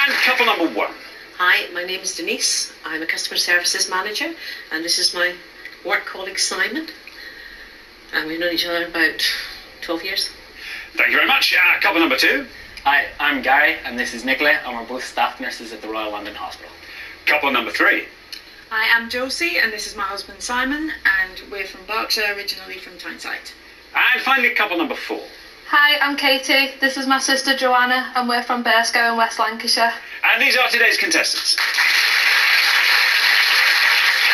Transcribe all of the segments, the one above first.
And couple number one. Hi, my name is Denise. I'm a customer services manager, and this is my work colleague Simon. And we've known each other about 12 years. Thank you very much. Couple number two. Hi, I'm Gary, and this is Nicola, and we're both staff nurses at the Royal London Hospital. Couple number three. Hi, I'm Josie, and this is my husband Simon, and we're from Berkshire, originally from Tyneside. And finally, couple number four. Hi, I'm Katie. This is my sister Joanna, and we're from Bearscough in West Lancashire. And these are today's contestants.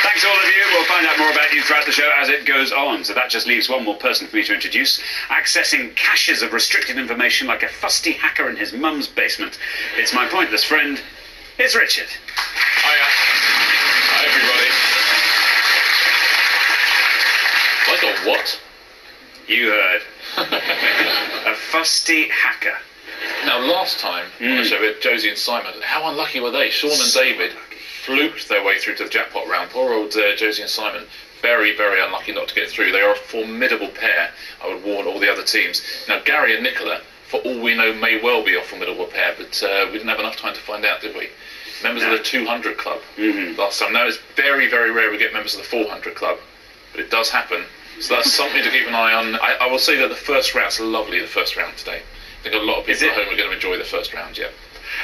Thanks all of you. We'll find out more about you throughout the show as it goes on. So that just leaves one more person for me to introduce. Accessing caches of restricted information like a fusty hacker in his mum's basement. It's my pointless friend. It's Richard. Hiya. Hi, everybody. Like a what? You heard. A fusty hacker. Now, last time on the show with Josie and Simon, how unlucky were they? Sean and David fluked their way through to the jackpot round. Poor old Josie and Simon. Very, very unlucky not to get through. They are a formidable pair, I would warn all the other teams. Now, Gary and Nicola, for all we know, may well be a formidable pair, but we didn't have enough time to find out, did we? Members of the 200 Club last time. Now, it's very, very rare we get members of the 400 Club, but it does happen. So that's something to keep an eye on. I will say that the first round's lovely, the first round today. I think a lot of people at home are going to enjoy the first round, yeah.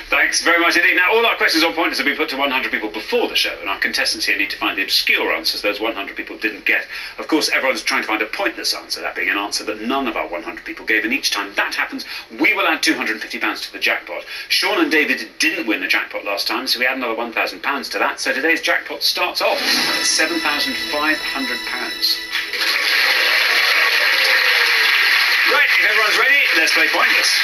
Thanks very much indeed. Now, all our questions on Pointers have been put to 100 people before the show, and our contestants here need to find the obscure answers those 100 people didn't get. Of course, everyone's trying to find a pointless answer, that being an answer that none of our 100 people gave, and each time that happens, we will add £250 to the jackpot. Sean and David didn't win the jackpot last time, so we add another £1,000 to that, so today's jackpot starts off at £7,500. Right, if everyone's ready, let's play Pointless.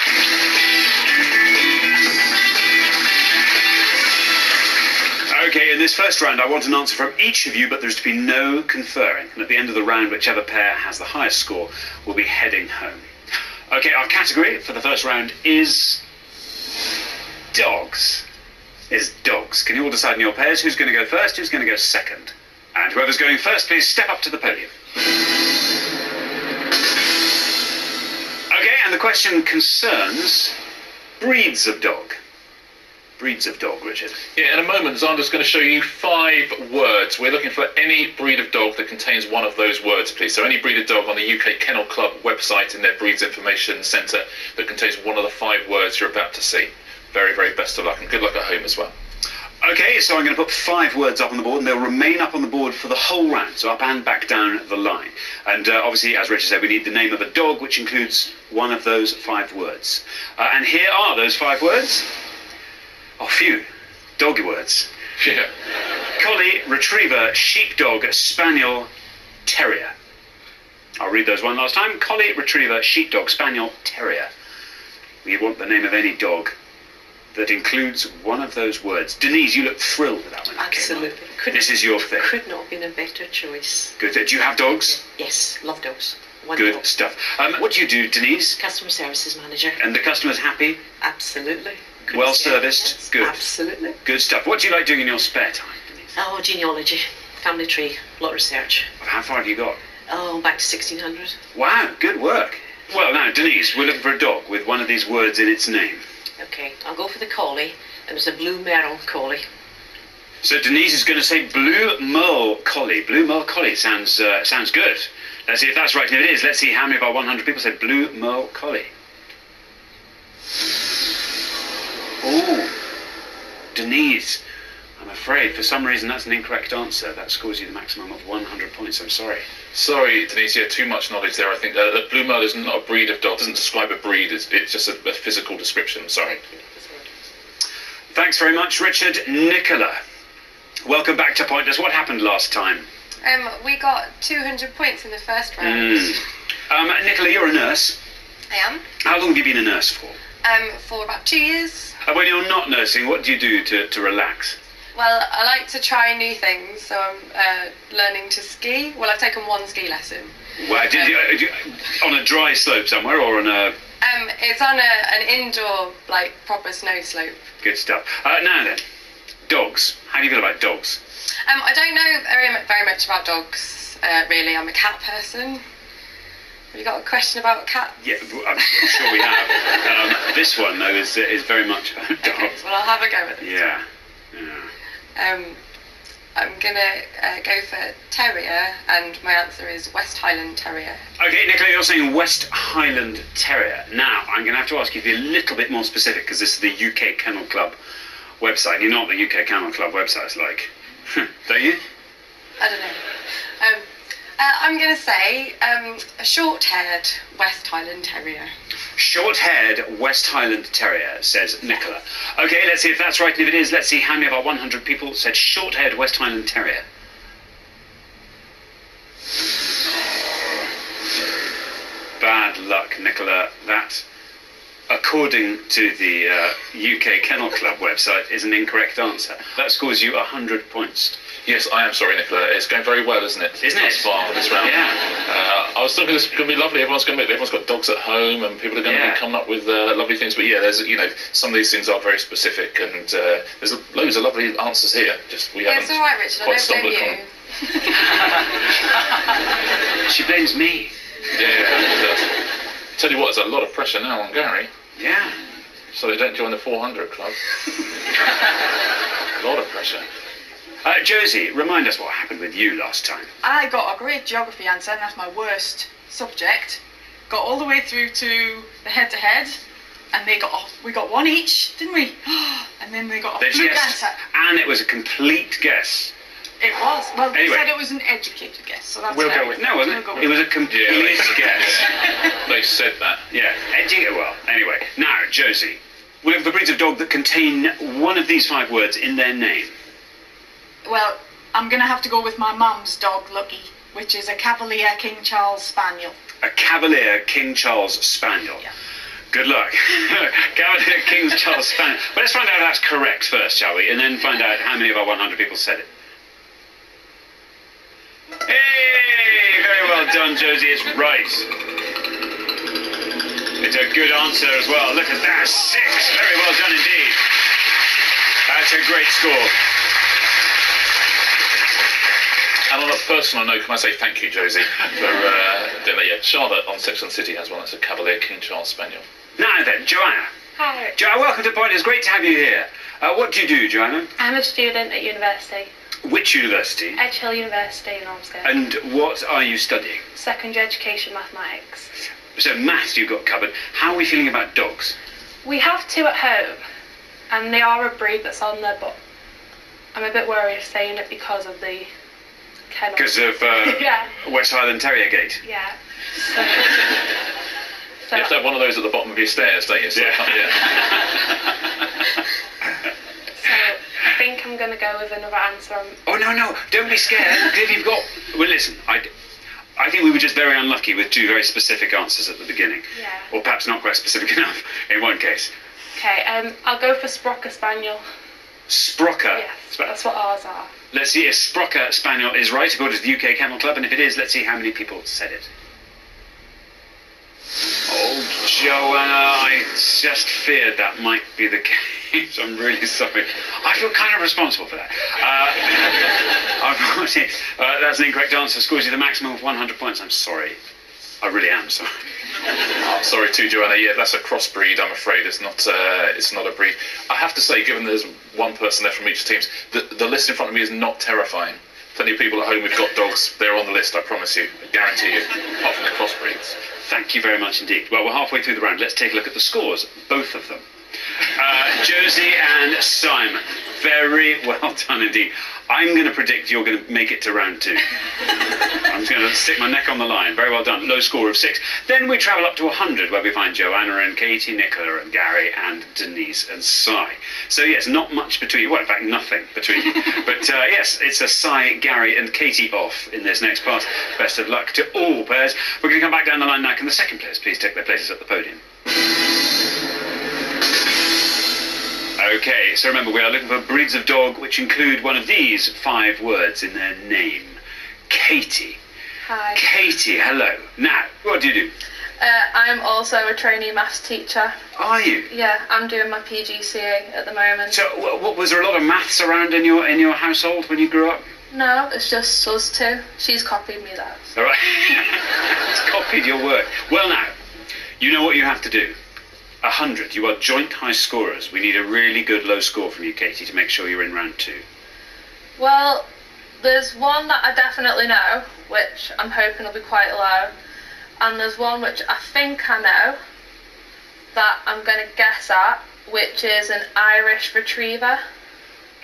Okay, in this first round, I want an answer from each of you, but there's to be no conferring. And at the end of the round, whichever pair has the highest score will be heading home. Okay, our category for the first round is dogs. Dogs. Can you all decide in your pairs who's going to go first, who's going to go second? And whoever's going first, please step up to the podium. Okay, and the question concerns breeds of dog. Breeds of dog, Richard. Yeah, in a moment, Xander's going to show you 5 words. We're looking for any breed of dog that contains one of those words, please. So any breed of dog on the UK Kennel Club website in their Breeds Information Centre that contains one of the 5 words you're about to see. Very, very best of luck, and good luck at home as well. Okay, so I'm going to put 5 words up on the board, and they'll remain up on the board for the whole round, so up and back down the line. And obviously, as Richard said, we need the name of a dog, which includes one of those 5 words. And here are those 5 words. Oh, phew. Doggy words. Yeah. Collie, Retriever, Sheepdog, Spaniel, Terrier. I'll read those one last time. Collie, Retriever, Sheepdog, Spaniel, Terrier. We want the name of any dog that includes one of those words. Denise, you look thrilled with that one. Absolutely. This is your thing. Could not have been a better choice. Good. Do you have dogs? Yes, love dogs. One Good dog. stuff. What do you do, Denise? Customer services manager. And the customer's happy? Absolutely. Well serviced? Yes, Good. Absolutely. Good stuff. What do you like doing in your spare time, Denise? Oh, genealogy, family tree, a lot of research. How far have you got? Oh, back to 1600. Wow, good work. Well, now, Denise, we're looking for a dog with one of these words in its name. Okay, I'll go for the collie, and it's a blue Merle collie. So Denise is going to say Blue Merle Collie. Blue Merle Collie sounds good. Let's see if that's right. And if it is, let's see how many of our 100 people said Blue Merle Collie. Oh, Denise, I'm afraid for some reason that's an incorrect answer. That scores you the maximum of 100 points. I'm sorry. Sorry, Denise, yeah, too much knowledge there, I think. Blue Merle is not a breed of dog. It doesn't describe a breed. It's just a physical description. Sorry. Thanks very much, Richard. Nicola, welcome back to Pointless. What happened last time? We got 200 points in the first round. Nicola, you're a nurse. I am. How long have you been a nurse for? For about 2 years. When you're not nursing, what do you do to relax? Well, I like to try new things, so I'm learning to ski. Well, I've taken 1 ski lesson. Well, on a dry slope somewhere or on a... It's on an indoor, like, proper snow slope. Good stuff. Now then, dogs. How do you feel about dogs? I don't know very much about dogs, really. I'm a cat person. Have you got a question about cats? Yeah, I'm sure we have. This one, though, is very much about dogs. Okay, well, I'll have a go with it. Yeah. I'm gonna go for terrier, and my answer is West Highland Terrier. Okay, Nicola, you're saying West Highland Terrier. Now, I'm going to have to ask you to be a little bit more specific, because this is the UK Kennel Club website. You know what the UK Kennel Club website's like, don't you? I don't know. I'm gonna say a short-haired West Highland Terrier. Short-haired West Highland Terrier, says Nicola. Okay, let's see if that's right, and if it is, let's see how many of our 100 people said short-haired West Highland Terrier. Bad luck, Nicola. That, according to the UK Kennel Club website, is an incorrect answer. That scores you 100 points. Yes, I am sorry, Nicola. It's going very well, isn't it? Isn't it? Thus far this round. Yeah. I was thinking this could be lovely. Everyone's got dogs at home, and people are going to be coming up with lovely things. But yeah, there's some of these things are very specific, and there's loads of lovely answers here. Just we haven't It's all right, Richard. I quite don't stumbled blame upon you. She blames me. Yeah. Tell you what, there's a lot of pressure now on Gary, Yeah. so they don't join the 400 club. A lot of pressure. Josie, remind us what happened with you last time. I got a great geography answer, and that's my worst subject. Got all the way through to the head-to-head, and we got one each, didn't we? And then they got a They fluke guessed, answer. and it was a complete guess. It was. Well, they Anyway. said it was an educated guess, so that's We'll fair. go with no, wasn't We'll go it? with It was a complete guess. They said that. Yeah, well. Anyway, now Josie, we're looking for breeds of dog that contain one of these 5 words in their name. Well, I'm going to have to go with my mum's dog, Lucky, which is a Cavalier King Charles Spaniel. A Cavalier King Charles Spaniel. Yeah. Good luck. Cavalier King Charles Spaniel. But let's find out if that's correct first, shall we? And then find out how many of our 100 people said it. Hey! Very well done, Josie. It's right. It's a good answer as well. Look at that. 6. Very well done indeed. That's a great score. And on a personal note, can I say thank you, Josie, for doing that? Yeah, Charlotte on Sex and the City has one. That's a Cavalier King Charles Spaniel. Now then, Joanna. Hi. Joanna, welcome to Point. It's great to have you here. What do you do, Joanna? I'm a student at university, Which university? Edge Hill University in Ormsted. And what are you studying? Secondary education mathematics. So maths you've got covered. How are we feeling about dogs? We have 2 at home, and they are a breed that's on there, but I'm a bit wary of saying it because of the kennel. Because of Yeah. West Highland Terrier Gate. Yeah. You have to have one of those at the bottom of your stairs, don't you? So, Yeah. So I think I'm going to go with another answer. Oh, no, don't be scared. If you've got... Well, listen, I think we were just very unlucky with 2 very specific answers at the beginning. Yeah. Or perhaps not quite specific enough in one case. Okay, I'll go for Sprocker Spaniel. Sprocker. Yes, that's what ours are. Let's see if Sprocker Spaniel is right according to the UK Kennel Club, and if it is, let's see how many people said it. Oh, Joanna, I just feared that might be the case. I'm really sorry. I feel kind of responsible for that. Unfortunately, that's an incorrect answer. Scores you the maximum of 100 points. I'm sorry. I really am sorry. I'm sorry too, Joanna. Yeah, that's a crossbreed. I'm afraid it's not a breed. I have to say, given there's one person there from each team, the list in front of me is not terrifying. Plenty of people at home who've got dogs. They're on the list. I promise you. I guarantee you. Apart from the crossbreeds. Thank you very much indeed. Well, we're halfway through the round. Let's take a look at the scores, both of them. Josie and Simon. Very well done indeed. I'm going to predict you're going to make it to round 2. I'm just going to stick my neck on the line. Very well done. Low score of 6. Then we travel up to 100, where we find Joanna and Katie, Nicola and Gary and Denise and Si. So yes, not much between you. Well, in fact, nothing between you. But yes, it's a Si, Gary and Katie off in this next part. Best of luck to all pairs. We're going to come back down the line now. Can the second players please take their places at the podium? Okay, so remember, we are looking for breeds of dog which include one of these 5 words in their name. Katie. Hi. Katie, hello. Now, what do you do? I'm also a trainee maths teacher. Are you? Yeah, I'm doing my PGCE at the moment. So, was there a lot of maths around in your household when you grew up? No, it's just us two. She's copied me that. All right. It's copied your work. Well, now, you know what you have to do. 100. You are joint high scorers. We need a really good low score from you, Katie, to make sure you're in round 2. Well, there's one that I definitely know, which I'm hoping will be quite low. And there's one which I think I know, that I'm going to guess at, which is an Irish retriever.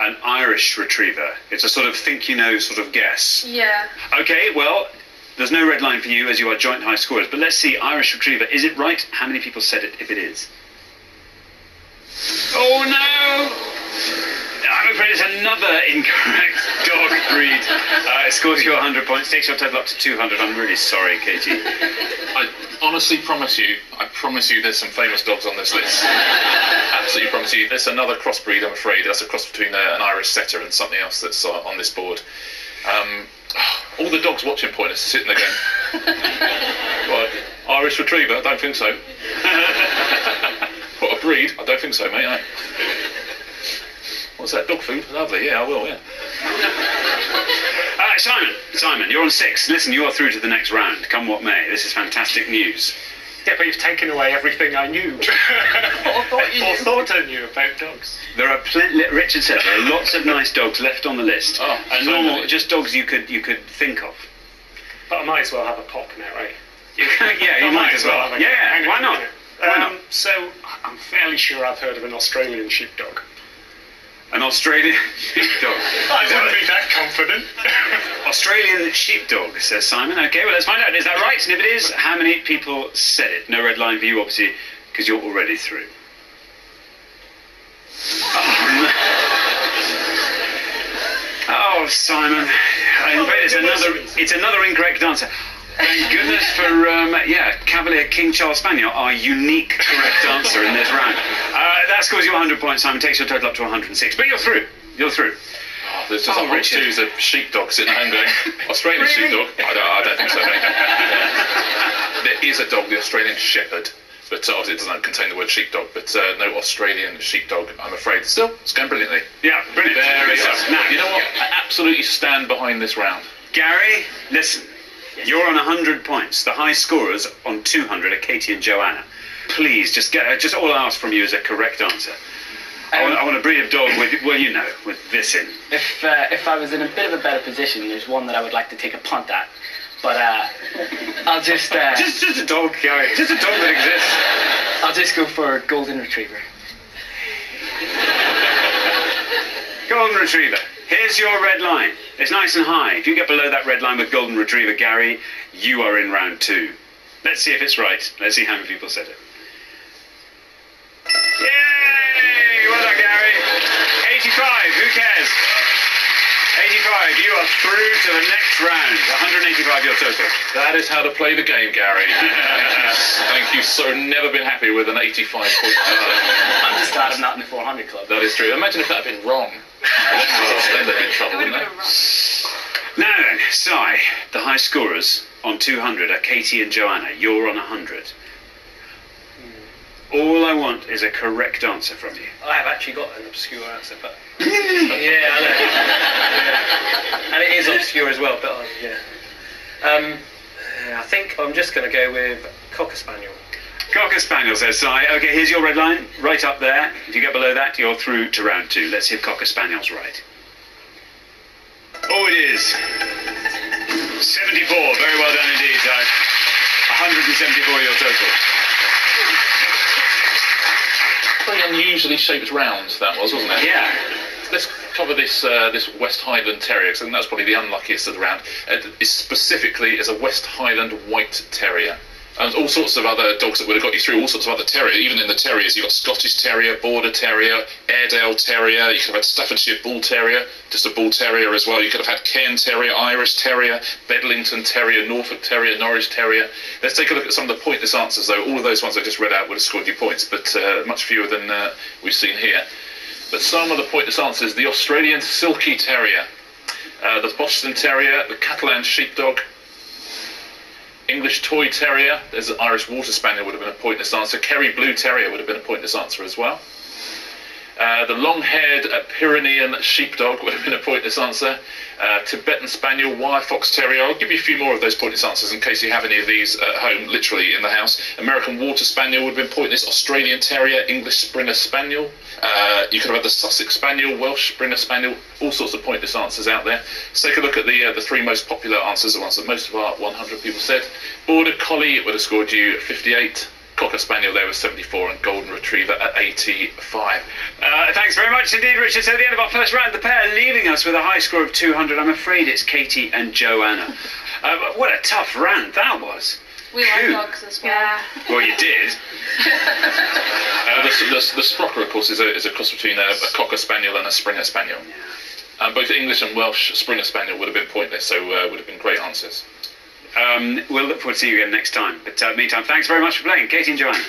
An Irish retriever. It's a sort of think you know sort of guess. Yeah. Okay, well, there's no red line for you as you are joint high scorers, but let's see, Irish retriever, is it right? How many people said it if it is? Oh no! I'm afraid it's another incorrect dog breed. It scores you 100 points, takes your total up to 200. I'm really sorry, Katie. I honestly promise you, there's some famous dogs on this list. Absolutely promise you. There's another crossbreed, I'm afraid. That's a cross between an Irish setter and something else that's on this board. All the dogs watching Pointless are sitting there going, what, Irish retriever? I don't think so. What, a breed? I don't think so, mate. No. What's that, dog food? Lovely, yeah, I will, yeah. Simon, you're on 6. Listen, you are through to the next round. Come what may. This is fantastic news. Yeah, but you've taken away everything I knew. or thought I knew about dogs. There are plenty. Richard said there are lots of nice dogs left on the list. Oh, and so normal, many. just dogs you could think of. But I might as well have a pop now, right? Yeah, you might as well. have a Yeah, why not? Why not? So, I'm fairly sure I've heard of an Australian sheepdog. An Australian sheepdog. I wouldn't be that confident. Australian sheepdog, says Simon. Okay, well, let's find out. Is that right? And if it is, how many people said it? No red line for you, obviously, because you're already through. Oh, Simon. I'm afraid it's another incorrect answer. Thank goodness for, Cavalier King Charles Spaniel, our unique correct answer in this round. That scores you 100 points, Simon. Takes your total up to 106. But you're through. You're through. Oh, there's just a whole series of sheepdogs sitting at home going, Australian sheepdog? I don't think so, mate. There is a dog, the Australian Shepherd, but obviously it doesn't contain the word sheepdog, but no Australian sheepdog, I'm afraid. Still, it's going brilliantly. Yeah, brilliant. Very Good good. stuff. Now, You know what? I absolutely stand behind this round. Gary, listen. You're on 100 points. The high scorers on 200 are Katie and Joanna. Please, just all I ask from you is a correct answer. I want a breed of dog with this in. If I was in a bit of a better position, there's one that I would like to take a punt at. But I'll just... Just a dog, Gary. Just a dog that exists. I'll just go for golden retriever. Golden Retriever. Here's your red line. It's nice and high. If you get below that red line with Golden Retriever, Gary, you are in round 2. Let's see if it's right. Let's see how many people said it. Yay! Well done, Gary. 85. Who cares? 85. You are through to the next round. 185 your total. That is how to play the game, Gary. Thank you so. Never been happy with an 85 point. I'm just glad I'm not in the 400 club. That is true. Imagine if that had been wrong. Then they'd be in trouble, wouldn't they? Now then, Si, the high scorers on 200 are Katie and Joanna. You're on 100. All I want is a correct answer from you. I have actually got an obscure answer, but yeah, I know. Yeah. And it is obscure as well, but I think I'm just going to go with Cocker Spaniel. Cocker Spaniel, says Si. Okay, here's your red line, right up there. If you get below that, you're through to round 2. Let's see if Cocker Spaniel's right. Oh, it is. 74. Very well done indeed, Si. 174 your total. Very unusually shaped round, that was, wasn't it? Yeah. Let's cover this West Highland Terrier, because I think that's probably the unluckiest of the round. It specifically is a West Highland White Terrier. And all sorts of other dogs that would have got you through, all sorts of other terriers. Even in the terriers, you've got Scottish Terrier, Border Terrier, Airedale Terrier, you could have had Staffordshire Bull Terrier, just a Bull Terrier as well. You could have had Cairn Terrier, Irish Terrier, Bedlington Terrier, Norfolk Terrier, Norwich Terrier. Let's take a look at some of the pointless answers, though. All of those ones I just read out would have scored you points, but much fewer than we've seen here. But some of the pointless answers: the Australian Silky Terrier, the Boston Terrier, the Catalan Sheepdog, English Toy Terrier. There's an Irish Water Spaniel would have been a pointless answer. Kerry Blue Terrier would have been a pointless answer as well. The long-haired Pyrenean sheepdog would have been a pointless answer. Tibetan Spaniel, wire fox terrier. I'll give you a few more of those pointless answers in case you have any of these at home, literally in the house. American Water Spaniel would have been pointless. Australian Terrier, English Springer Spaniel. You could have had the Sussex Spaniel, Welsh Springer Spaniel. All sorts of pointless answers out there. Let's take a look at the three most popular answers, the ones that most of our 100 people said. Border Collie would have scored you 58. Cocker Spaniel there was 74 and Golden Retriever at 85. Thanks very much indeed, Richard. So at the end of our first round, the pair leaving us with a high score of 200. I'm afraid it's Katie and Joanna. What a tough round that was. We like dogs as well. Yeah. Well, you did. The Sprocker, of course, is a cross between a Cocker Spaniel and a Springer Spaniel. Both English and Welsh Springer Spaniel would have been pointless, so would have been great answers. We'll look forward to seeing you again next time. But meantime, thanks very much for playing, Katie and Joanna.